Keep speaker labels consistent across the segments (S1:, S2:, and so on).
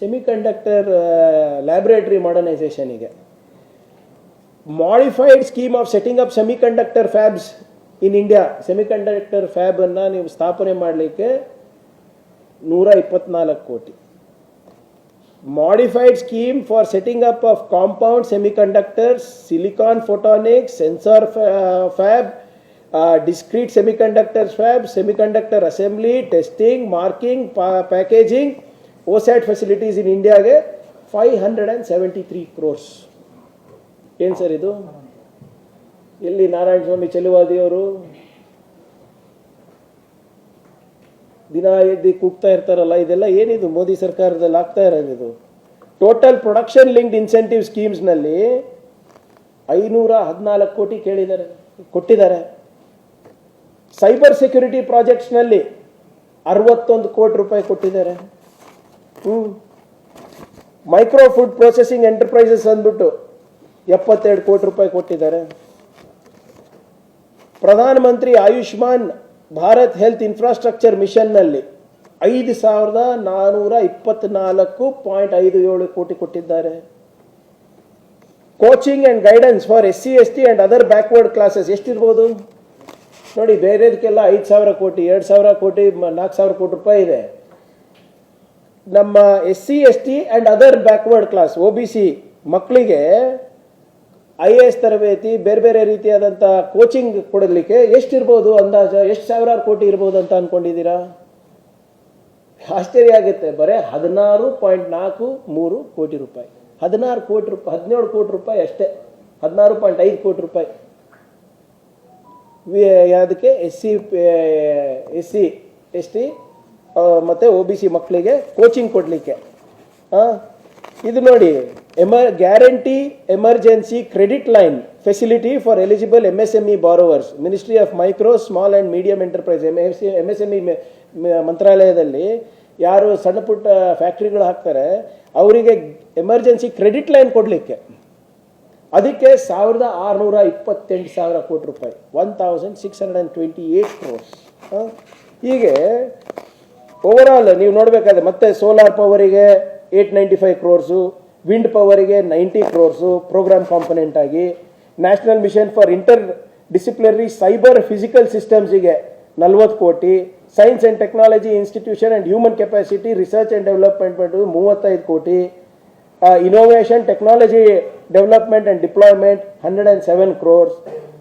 S1: Semiconductor laboratory ಮಾಡರ್ನೈಸೇಷನಿಗೆ modified scheme of setting up semiconductor fabs in India. Semiconductor ಫ್ಯಾಬನ್ನು ನೀವು ಸ್ಥಾಪನೆ ಮಾಡಲಿಕ್ಕೆ 124 ಕೋಟಿ. Modified scheme for setting up of compound semiconductors, silicon photonics, sensor fab, discrete semiconductor fab, semiconductor assembly, testing, marking, packaging, OSAT facilities in India ಗೆ 573 crores. ಏನು sir ಇದು? ಎಲ್ಲಿ ನಾರಾಯಣ ಸ್ವಾಮಿ ಚೆಲುವಾದಿಯವರು ದಿನ ಎದ್ದು ಕೂಗ್ತಾ ಇರ್ತಾರಲ್ಲ, ಇದೆಲ್ಲ ಏನಿದು ಮೋದಿ ಸರ್ಕಾರದಲ್ಲಿ ಆಗ್ತಾ ಇರೋದು? ಇದು ಟೋಟಲ್ ಪ್ರೊಡಕ್ಷನ್ ಲಿಂಕ್ಡ್ ಇನ್ಸೆಂಟಿವ್ ಸ್ಕೀಮ್ಸ್ನಲ್ಲಿ 514 ಕೋಟಿ ಕೊಟ್ಟಿದ್ದಾರೆ. ಸೈಬರ್ ಸೆಕ್ಯೂರಿಟಿ ಪ್ರಾಜೆಕ್ಟ್ಸ್ನಲ್ಲಿ 61 ಕೋಟಿ ರೂಪಾಯಿ ಕೊಟ್ಟಿದ್ದಾರೆ. ಮೈಕ್ರೋ ಫುಡ್ ಪ್ರೊಸೆಸಿಂಗ್ ಎಂಟರ್ಪ್ರೈಸಸ್ ಅಂದ್ಬಿಟ್ಟು 72 ಕೋಟಿ ರೂಪಾಯಿ ಕೊಟ್ಟಿದ್ದಾರೆ. ಪ್ರಧಾನ ಮಂತ್ರಿ ಆಯುಷ್ಮಾನ್ ಭಾರತ್ ಹೆಲ್ತ್ ಇನ್ಫ್ರಾಸ್ಟ್ರಕ್ಚರ್ ಮಿಷನ್ನಲ್ಲಿ 5424.57 ಕೋಟಿ ಕೊಟ್ಟಿದ್ದಾರೆ. Coaching and guidance for SC ST and other backward classes ಎಷ್ಟಿರ್ಬೋದು ನೋಡಿ? ಬೇರೆದಕ್ಕೆಲ್ಲ 5,000 ಕೋಟಿ, 2,000 ಕೋಟಿ, 4,000 ಕೋಟಿ ರೂಪಾಯಿ ಇದೆ. ನಮ್ಮ SC ST and other backward class OBC ಮಕ್ಕಳಿಗೆ IAS ತರಬೇತಿ, ಬೇರೆ ಬೇರೆ ರೀತಿಯಾದಂಥ ಕೋಚಿಂಗ್ ಕೊಡಲಿಕ್ಕೆ ಎಷ್ಟಿರ್ಬೋದು ಅಂದಾಜು? ಎಷ್ಟು ಸಾವಿರಾರು ಕೋಟಿ ಇರ್ಬೋದು ಅಂತ ಅಂದ್ಕೊಂಡಿದ್ದೀರಾ? ಆಶ್ಚರ್ಯ ಆಗುತ್ತೆ. ಬರೀ 16.43 ಕೋಟಿ ರೂಪಾಯಿ, 17 ಕೋಟಿ ರೂಪಾಯಿ ಅಷ್ಟೇ, 16.5 ಕೋಟಿ ರೂಪಾಯಿ ಅದಕ್ಕೆ SC ST ಮತ್ತು OBC ಮಕ್ಕಳಿಗೆ ಕೋಚಿಂಗ್ ಕೊಡಲಿಕ್ಕೆ. ಇದು ನೋಡಿ, guarantee emergency credit line facility for eligible MSME borrowers, ministry of micro small and medium enterprise, MSME ಮಂತ್ರಾಲಯದಲ್ಲಿ ಯಾರು ಸಣ್ಣ ಪುಟ್ಟ ಫ್ಯಾಕ್ಟ್ರಿಗಳು ಹಾಕ್ತಾರೆ ಅವರಿಗೆ ಎಮರ್ಜೆನ್ಸಿ ಕ್ರೆಡಿಟ್ ಲೈನ್ ಕೊಡಲಿಕ್ಕೆ, ಅದಕ್ಕೆ 1,628,000 ಕೋಟಿ ರೂಪಾಯಿ, 1,628 crores. ಹೀಗೆ ಓವರಾಲ್ ನೀವು ನೋಡಬೇಕಾದ್ರೆ ಮತ್ತೆ ಸೋಲಾರ್ ಪವರಿಗೆ 895 crores, ವಿಂಡ್ ಪವರಿಗೆ 90 crores ಪ್ರೋಗ್ರಾಮ್ ಕಾಂಪೊನೆಂಟ್ ಆಗಿ, national mission for inter disciplinary cyber physical ಸಿಸ್ಟಮ್ಸಿಗೆ 40 ಕೋಟಿ, science and technology institution and human capacity research and development 35 ಕೋಟಿ, innovation technology development and deployment 107 crores,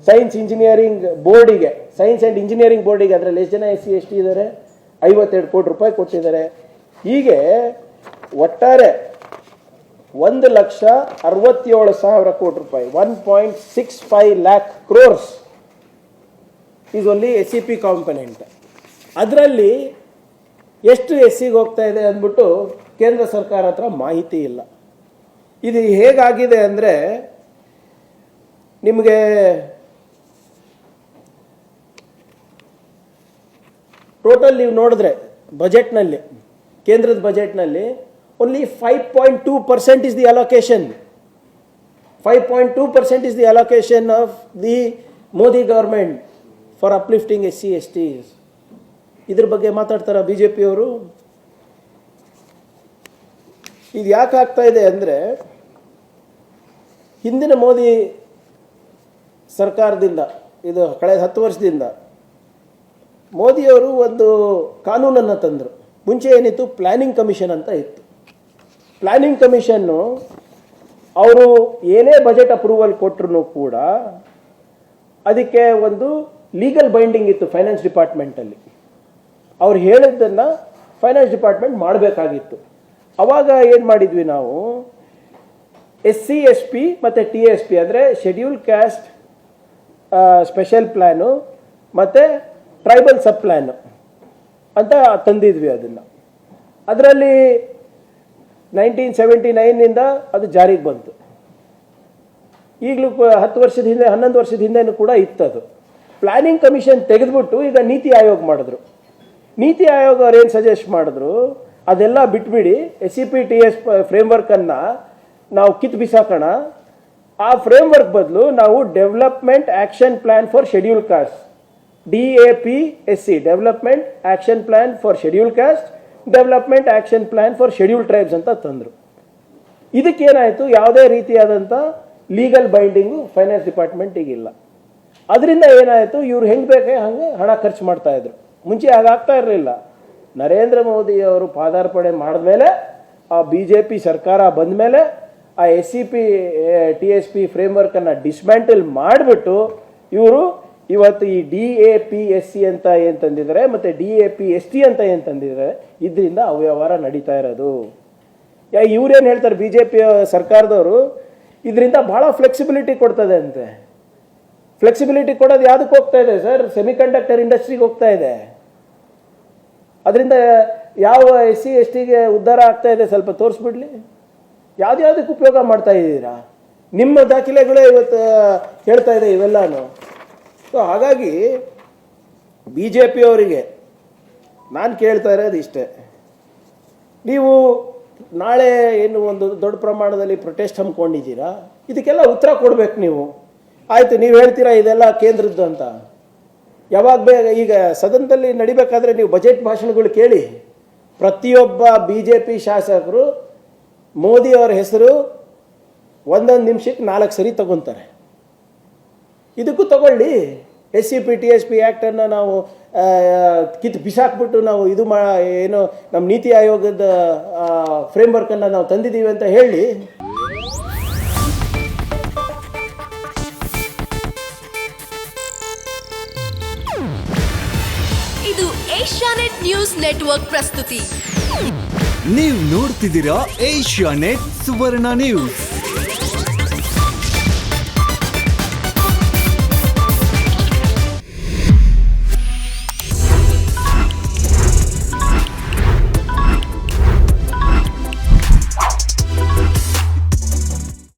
S1: science engineering ಬೋರ್ಡಿಗೆ, science and engineering ಬೋರ್ಡಿಗೆ ಅದರಲ್ಲಿ ಎಷ್ಟು ಜನ SC ST ಇದ್ದಾರೆ? 52 ಕೋಟಿ ರೂಪಾಯಿ ಕೊಟ್ಟಿದ್ದಾರೆ. ಹೀಗೆ ಒಟ್ಟಾರೆ 1,67,000 ಕೋಟಿ ರೂಪಾಯಿ, 1.65 lakh crores is only SEP component. ಅದರಲ್ಲಿ ಎಷ್ಟು SCಗೆ ಹೋಗ್ತಾ ಇದೆ ಅಂದ್ಬಿಟ್ಟು ಕೇಂದ್ರ ಸರ್ಕಾರ ಹತ್ರ ಮಾಹಿತಿ ಇಲ್ಲ. ಇದು ಹೇಗಾಗಿದೆ ಅಂದರೆ, ನಿಮಗೆ ಟೋಟಲ್ ನೀವು ನೋಡಿದ್ರೆ ಬಜೆಟ್ನಲ್ಲಿ, ಕೇಂದ್ರದ ಬಜೆಟ್ನಲ್ಲಿ only 5.2% is the allocation. 5.2% is the allocation of the Modi government for uplifting SC STs. ಇದ್ರ ಬಗ್ಗೆ ಮಾತಾಡ್ತಾರ BJP ಅವರು? ಇದು ಯಾಕೆ ಆಗ್ತಾ ಇದೆ ಅಂದರೆ, ಹಿಂದಿನ ಮೋದಿ ಸರ್ಕಾರದಿಂದ, ಇದು ಕಳೆದ 10 ವರ್ಷದಿಂದ ಮೋದಿಯವರು ಒಂದು ಕಾನೂನನ್ನು ತಂದರು. ಮುಂಚೆ ಏನಿತ್ತು, ಪ್ಲ್ಯಾನಿಂಗ್ ಕಮಿಷನ್ ಅಂತ ಇತ್ತು. ಪ್ಲ್ಯಾನಿಂಗ್ ಕಮಿಷನ್ನು ಅವರು ಏನೇ ಬಜೆಟ್ ಅಪ್ರೂವಲ್ ಕೊಟ್ಟರು ಕೂಡ ಅದಕ್ಕೆ ಒಂದು ಲೀಗಲ್ ಬೈಂಡಿಂಗ್ ಇತ್ತು ಫೈನಾನ್ಸ್ ಡಿಪಾರ್ಟ್ಮೆಂಟಲ್ಲಿ. ಅವ್ರು ಹೇಳಿದ್ದನ್ನು ಫೈನಾನ್ಸ್ ಡಿಪಾರ್ಟ್ಮೆಂಟ್ ಮಾಡಬೇಕಾಗಿತ್ತು. ಆವಾಗ ಏನು ಮಾಡಿದ್ವಿ ನಾವು, SC SP ಮತ್ತು TSP ಅಂದರೆ ಶೆಡ್ಯೂಲ್ ಕ್ಯಾಸ್ಟ್ ಸ್ಪೆಷಲ್ ಪ್ಲ್ಯಾನು ಮತ್ತು ಟ್ರೈಬಲ್ ಸಬ್ ಪ್ಲ್ಯಾನು ಅಂತ ತಂದಿದ್ವಿ. ಅದರಲ್ಲಿ 1979ನಿಂದ ಅದು ಜಾರಿಗೆ ಬಂತು. ಈಗಲೂ 10 ವರ್ಷದ ಹಿಂದೆ, 11 ವರ್ಷದ ಹಿಂದೆನೂ ಕೂಡ ಇತ್ತದು. ಪ್ಲ್ಯಾನಿಂಗ್ ಕಮಿಷನ್ ತೆಗೆದುಬಿಟ್ಟು ಈಗ ನೀತಿ ಆಯೋಗ ಮಾಡಿದ್ರು. ನೀತಿ ಆಯೋಗ ಅವ್ರು ಏನು ಸಜೆಸ್ಟ್ ಮಾಡಿದ್ರು, ಅದೆಲ್ಲ ಬಿಟ್ಬಿಡಿ, SEP TS ಫ್ರೇಮ್ವರ್ಕನ್ನು ನಾವು ಕಿತ್ತು ಬಿಸಾಕೋಣ. ಆ ಫ್ರೇಮ್ವರ್ಕ್ ಬದಲು ನಾವು development action plan for schedule caste, DAPSC, development action plan for schedule caste development action plan for scheduled tribes ಅಂತ ತಂದರು. ಇದಕ್ಕೇನಾಯಿತು, ಯಾವುದೇ ರೀತಿಯಾದಂಥ ಲೀಗಲ್ ಬೈಂಡಿಂಗು ಫೈನಾನ್ಸ್ ಡಿಪಾರ್ಟ್ಮೆಂಟಿಗಿಲ್ಲ. ಅದರಿಂದ ಏನಾಯಿತು, ಇವ್ರು ಹೆಂಗೆ ಬೇಕೇ ಹಂಗೆ ಹಣ ಖರ್ಚು ಮಾಡ್ತಾಯಿದ್ರು. ಮುಂಚೆ ಹಾಗಾಗ್ತಾ ಇರಲಿಲ್ಲ. ನರೇಂದ್ರ ಮೋದಿ ಅವರು ಪಾದಾರ್ಪಣೆ ಮಾಡಿದ್ಮೇಲೆ, ಆ BJP ಸರ್ಕಾರ ಬಂದ ಮೇಲೆ ಆ SCP TSP ಫ್ರೇಮ್ವರ್ಕನ್ನು ಡಿಸ್ಮ್ಯಾಂಟಲ್ ಮಾಡಿಬಿಟ್ಟು ಇವರು ಇವತ್ತು ಈ DAPSC ಅಂತ ಏನು ತಂದಿದ್ದಾರೆ ಮತ್ತು DAPST ಅಂತ ಏನು ತಂದಿದ್ದಾರೆ, ಇದರಿಂದ ಅವ್ಯವಹಾರ ನಡೀತಾ ಇರೋದು. ಇವ್ರೇನು ಹೇಳ್ತಾರೆ BJP ಸರ್ಕಾರದವರು, ಇದರಿಂದ ಭಾಳ ಫ್ಲೆಕ್ಸಿಬಿಲಿಟಿ ಕೊಡ್ತದೆ ಅಂತೆ. ಫ್ಲೆಕ್ಸಿಬಿಲಿಟಿ ಕೊಡೋದು ಯಾವುದಕ್ಕೆ ಹೋಗ್ತಾ ಇದೆ ಸರ್? ಸೆಮಿಕಂಡಕ್ಟರ್ ಇಂಡಸ್ಟ್ರಿಗೆ ಹೋಗ್ತಾ ಇದೆ. ಅದರಿಂದ ಯಾವ SC STಗೆ ಉದ್ಧಾರ ಆಗ್ತಾ ಇದೆ ಸ್ವಲ್ಪ ತೋರಿಸ್ಬಿಡ್ಲಿ. ಯಾವುದಕ್ಕೆ ಉಪಯೋಗ ಮಾಡ್ತಾ ಇದ್ದೀರಾ? ನಿಮ್ಮ ದಾಖಲೆಗಳೇ ಇವತ್ತು ಹೇಳ್ತಾ ಇದೆ ಇವೆಲ್ಲನೂ. ಸೊ ಹಾಗಾಗಿ BJP ಅವರಿಗೆ ನಾನು ಕೇಳ್ತಾ ಇರೋದು ಇಷ್ಟೇ, ನೀವು ನಾಳೆ ಏನು ಒಂದು ದೊಡ್ಡ ಪ್ರಮಾಣದಲ್ಲಿ ಪ್ರೊಟೆಸ್ಟ್ ಹಮ್ಮಿಕೊಂಡಿದ್ದೀರಾ, ಇದಕ್ಕೆಲ್ಲ ಉತ್ತರ ಕೊಡಬೇಕು ನೀವು. ಆಯಿತು, ನೀವು ಹೇಳ್ತೀರಾ ಇದೆಲ್ಲ ಕೇಂದ್ರದ್ದು ಅಂತ. ಯಾವಾಗ ಈಗ ಸದನದಲ್ಲಿ ನಡಿಬೇಕಾದ್ರೆ ನೀವು ಬಜೆಟ್ ಭಾಷಣಗಳು ಕೇಳಿ, ಪ್ರತಿಯೊಬ್ಬ BJP ಶಾಸಕರು ಮೋದಿಯವರ ಹೆಸರು ಒಂದೊಂದು ನಿಮಿಷಕ್ಕೆ 4 ಸರಿ ತಗೊತಾರೆ. ಇದಕ್ಕೂ ತಗೊಳ್ಳಿ. SCP TSP ಆ್ಯಕ್ಟನ್ನು ನಾವು ಕಿತ್ತು ಬಿಸಾಕ್ಬಿಟ್ಟು ನಾವು ಏನು ನಮ್ಮ ನೀತಿ ಆಯೋಗದ ಫ್ರೇಮ್ವರ್ಕನ್ನು ನಾವು ತಂದಿದ್ದೀವಿ ಅಂತ ಹೇಳಿ.
S2: ಇದು ಏಷ್ಯಾನೆಟ್ ನ್ಯೂಸ್ ನೆಟ್ವರ್ಕ್ ಪ್ರಸ್ತುತಿ.
S3: ನೀವು ನೋಡ್ತಿದ್ದೀರಾ ಏಷ್ಯಾನೆಟ್ ಸುವರ್ಣ ನ್ಯೂಸ್.